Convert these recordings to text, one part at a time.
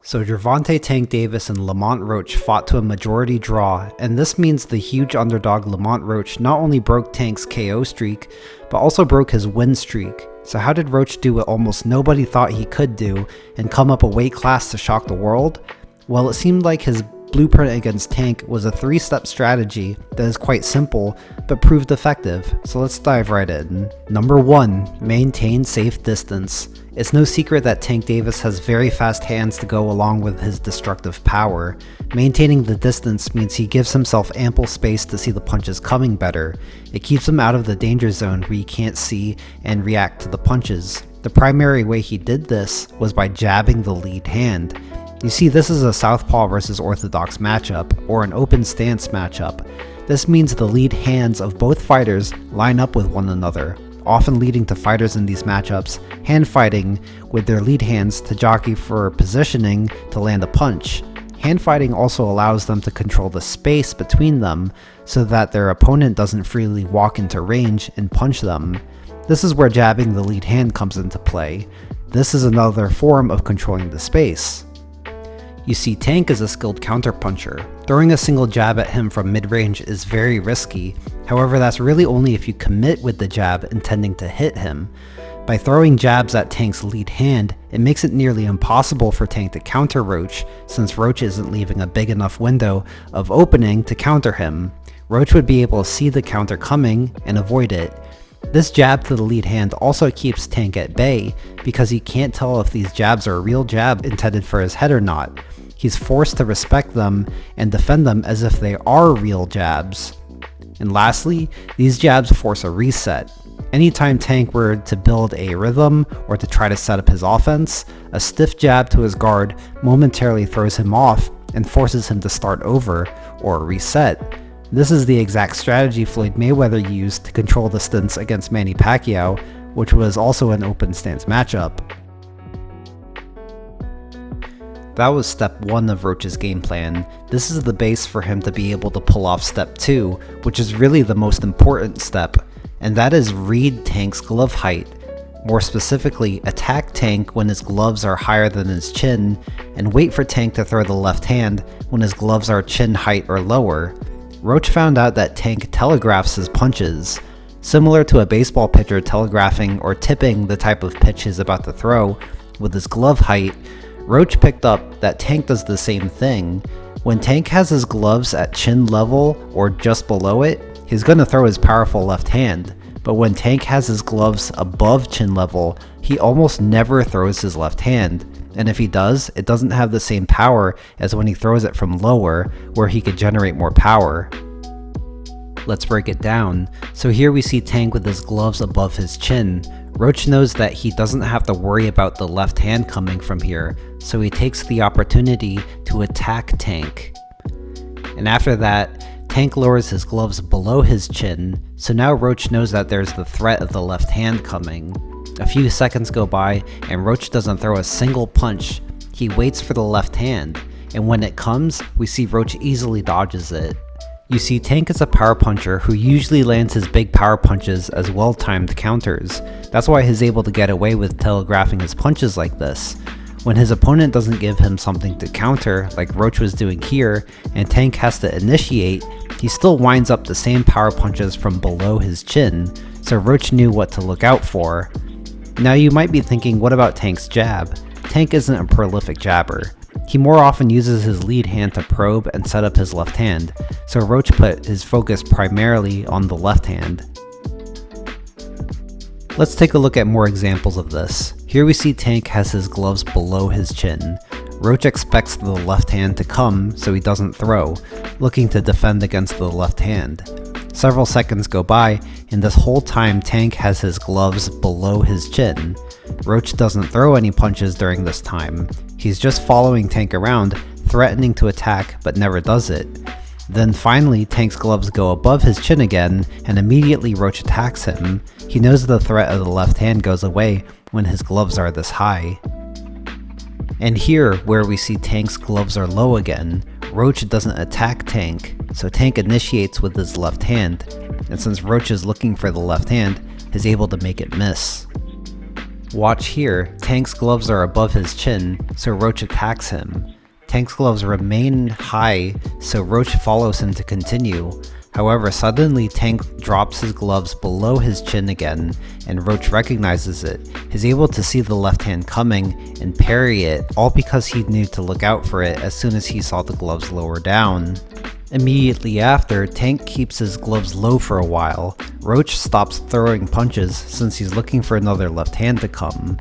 So Gervonta, Tank Davis, and Lamont Roach fought to a majority draw, and this means the huge underdog Lamont Roach not only broke Tank's KO streak, but also broke his win streak. So how did Roach do what almost nobody thought he could do, and come up a weight class to shock the world? Well, it seemed like his blueprint against Tank was a 3-step strategy that is quite simple, but proved effective, so let's dive right in. Number 1, maintain safe distance. It's no secret that Tank Davis has very fast hands to go along with his destructive power. Maintaining the distance means he gives himself ample space to see the punches coming better. It keeps him out of the danger zone where he can't see and react to the punches. The primary way he did this was by jabbing the lead hand. You see, this is a southpaw versus orthodox matchup, or an open stance matchup. This means the lead hands of both fighters line up with one another, often leading to fighters in these matchups hand fighting with their lead hands to jockey for positioning to land a punch. Hand fighting also allows them to control the space between them so that their opponent doesn't freely walk into range and punch them. This is where jabbing the lead hand comes into play. This is another form of controlling the space. You see, Tank is a skilled counterpuncher. Throwing a single jab at him from mid-range is very risky, however that's really only if you commit with the jab intending to hit him. By throwing jabs at Tank's lead hand, it makes it nearly impossible for Tank to counter Roach, since Roach isn't leaving a big enough window of opening to counter him. Roach would be able to see the counter coming and avoid it. This jab to the lead hand also keeps Tank at bay, because he can't tell if these jabs are a real jab intended for his head or not. He's forced to respect them and defend them as if they are real jabs. And lastly, these jabs force a reset. Anytime Tank were to build a rhythm or to try to set up his offense, a stiff jab to his guard momentarily throws him off and forces him to start over, or reset. This is the exact strategy Floyd Mayweather used to control distance against Manny Pacquiao, which was also an open stance matchup. That was step 1 of Roach's game plan. This is the base for him to be able to pull off step 2, which is really the most important step, and that is read Tank's glove height. More specifically, attack Tank when his gloves are higher than his chin, and wait for Tank to throw the left hand when his gloves are chin height or lower. Roach found out that Tank telegraphs his punches. Similar to a baseball pitcher telegraphing or tipping the type of pitch he's about to throw with his glove height, Roach picked up that Tank does the same thing. When Tank has his gloves at chin level or just below it, he's going to throw his powerful left hand. But when Tank has his gloves above chin level, he almost never throws his left hand. And if he does, it doesn't have the same power as when he throws it from lower, where he could generate more power. Let's break it down. So here we see Tank with his gloves above his chin. Roach knows that he doesn't have to worry about the left hand coming from here, so he takes the opportunity to attack Tank. And after that, Tank lowers his gloves below his chin, so now Roach knows that there's the threat of the left hand coming. A few seconds go by, and Roach doesn't throw a single punch. He waits for the left hand, and when it comes, we see Roach easily dodges it. You see, Tank is a power puncher who usually lands his big power punches as well-timed counters. That's why he's able to get away with telegraphing his punches like this. When his opponent doesn't give him something to counter, like Roach was doing here, and Tank has to initiate, he still winds up the same power punches from below his chin, so Roach knew what to look out for. Now you might be thinking, what about Tank's jab? Tank isn't a prolific jabber. He more often uses his lead hand to probe and set up his left hand, so Roach put his focus primarily on the left hand. Let's take a look at more examples of this. Here we see Tank has his gloves below his chin. Roach expects the left hand to come so he doesn't throw, looking to defend against the left hand. Several seconds go by, and this whole time Tank has his gloves below his chin. Roach doesn't throw any punches during this time. He's just following Tank around, threatening to attack but never does it. Then finally, Tank's gloves go above his chin again, and immediately Roach attacks him. He knows the threat of the left hand goes away when his gloves are this high. And here, where we see Tank's gloves are low again, Roach doesn't attack Tank, so Tank initiates with his left hand, and since Roach is looking for the left hand, is able to make it miss. Watch here, Tank's gloves are above his chin, so Roach attacks him. Tank's gloves remain high, so Roach follows him to continue. However, suddenly Tank drops his gloves below his chin again, and Roach recognizes it. He's able to see the left hand coming and parry it, all because he knew to look out for it as soon as he saw the gloves lower down. Immediately after, Tank keeps his gloves low for a while. Roach stops throwing punches since he's looking for another left hand to come.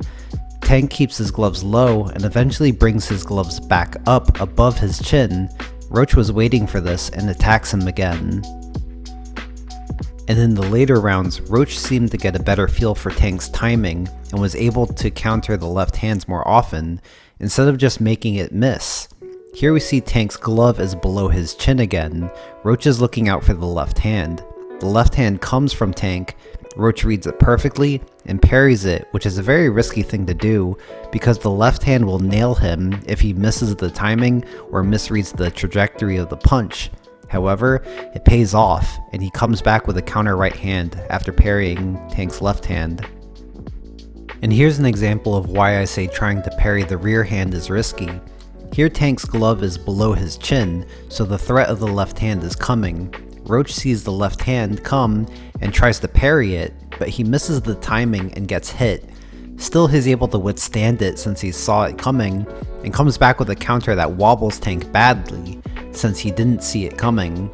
Tank keeps his gloves low and eventually brings his gloves back up above his chin. Roach was waiting for this and attacks him again. And in the later rounds, Roach seemed to get a better feel for Tank's timing and was able to counter the left hands more often, instead of just making it miss. Here we see Tank's glove is below his chin again. Roach is looking out for the left hand. The left hand comes from Tank. Roach reads it perfectly and parries it, which is a very risky thing to do because the left hand will nail him if he misses the timing or misreads the trajectory of the punch. However, it pays off, and he comes back with a counter right hand after parrying Tank's left hand. And here's an example of why I say trying to parry the rear hand is risky. Here Tank's glove is below his chin, so the threat of the left hand is coming. Roach sees the left hand come and tries to parry it, but he misses the timing and gets hit. Still, he's able to withstand it since he saw it coming, and comes back with a counter that wobbles Tank badly, since he didn't see it coming.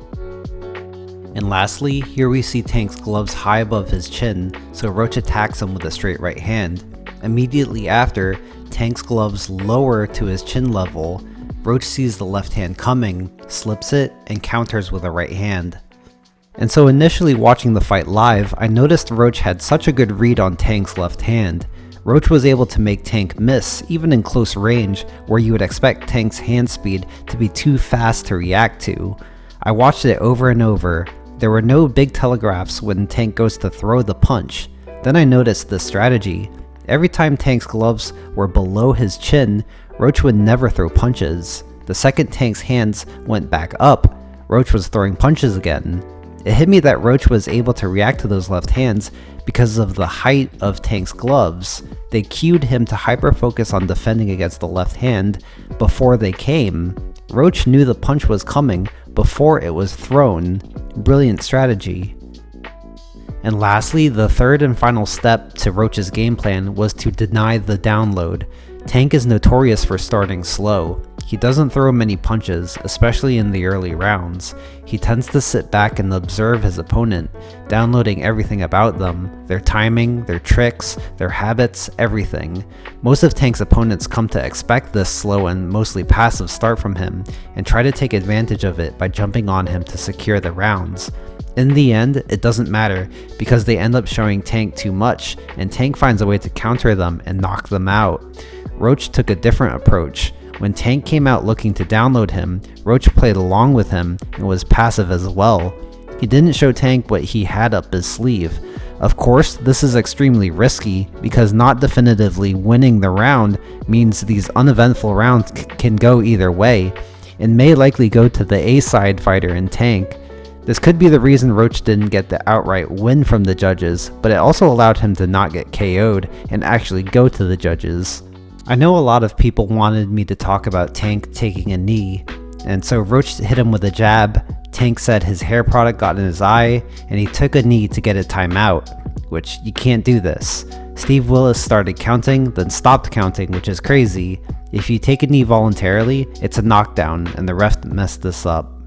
And lastly, here we see Tank's gloves high above his chin, so Roach attacks him with a straight right hand. Immediately after, Tank's gloves lower to his chin level. Roach sees the left hand coming, slips it, and counters with a right hand. And so initially watching the fight live, I noticed Roach had such a good read on Tank's left hand. Roach was able to make Tank miss, even in close range, where you would expect Tank's hand speed to be too fast to react to. I watched it over and over. There were no big telegraphs when Tank goes to throw the punch. Then I noticed this strategy. Every time Tank's gloves were below his chin, Roach would never throw punches. The second Tank's hands went back up, Roach was throwing punches again. It hit me that Roach was able to react to those left hands because of the height of Tank's gloves. They cued him to hyper-focus on defending against the left hand before they came. Roach knew the punch was coming before it was thrown. Brilliant strategy. And lastly, the third and final step to Roach's game plan was to deny the download. Tank is notorious for starting slow. He doesn't throw many punches, especially in the early rounds. He tends to sit back and observe his opponent, downloading everything about them, their timing, their tricks, their habits, everything. Most of Tank's opponents come to expect this slow and mostly passive start from him, and try to take advantage of it by jumping on him to secure the rounds. In the end, it doesn't matter, because they end up showing Tank too much, and Tank finds a way to counter them and knock them out. Roach took a different approach. When Tank came out looking to download him, Roach played along with him and was passive as well. He didn't show Tank what he had up his sleeve. Of course, this is extremely risky because not definitively winning the round means these uneventful rounds can go either way, and may likely go to the A-side fighter in Tank. This could be the reason Roach didn't get the outright win from the judges, but it also allowed him to not get KO'd and actually go to the judges. I know a lot of people wanted me to talk about Tank taking a knee, and so Roach hit him with a jab. Tank said his hair product got in his eye, and he took a knee to get a timeout, which you can't do this. Steve Willis started counting, then stopped counting, which is crazy. If you take a knee voluntarily, it's a knockdown, and the ref messed this up.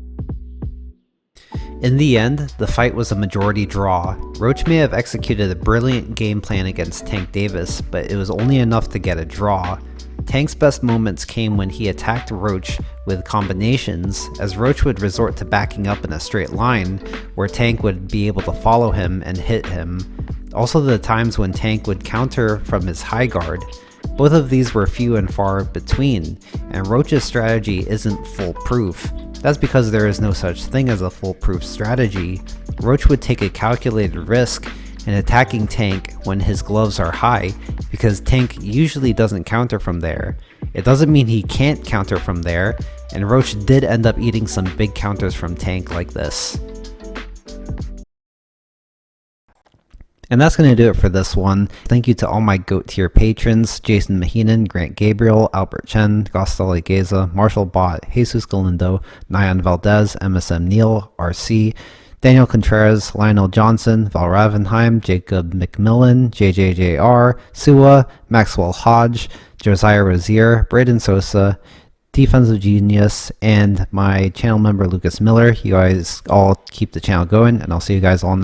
In the end, the fight was a majority draw. Roach may have executed a brilliant game plan against Tank Davis, but it was only enough to get a draw. Tank's best moments came when he attacked Roach with combinations, as Roach would resort to backing up in a straight line, where Tank would be able to follow him and hit him. Also the times when Tank would counter from his high guard. Both of these were few and far between, and Roach's strategy isn't foolproof. That's because there is no such thing as a foolproof strategy. Roach would take a calculated risk in attacking Tank when his gloves are high, because Tank usually doesn't counter from there. It doesn't mean he can't counter from there, and Roach did end up eating some big counters from Tank like this. And that's going to do it for this one. Thank you to all my GOAT tier patrons: Jason Maheenan, Grant Gabriel, Albert Chen, Gostali Geza, Marshall Bott, Jesus Galindo, Nyan Valdez, MSM Neil, RC, Daniel Contreras, Lionel Johnson, Val Ravenheim, Jacob McMillan, JJJR, Sua, Maxwell Hodge, Josiah Rozier, Braden Sosa, Defensive Genius, and my channel member Lucas Miller. You guys all keep the channel going, and I'll see you guys all in the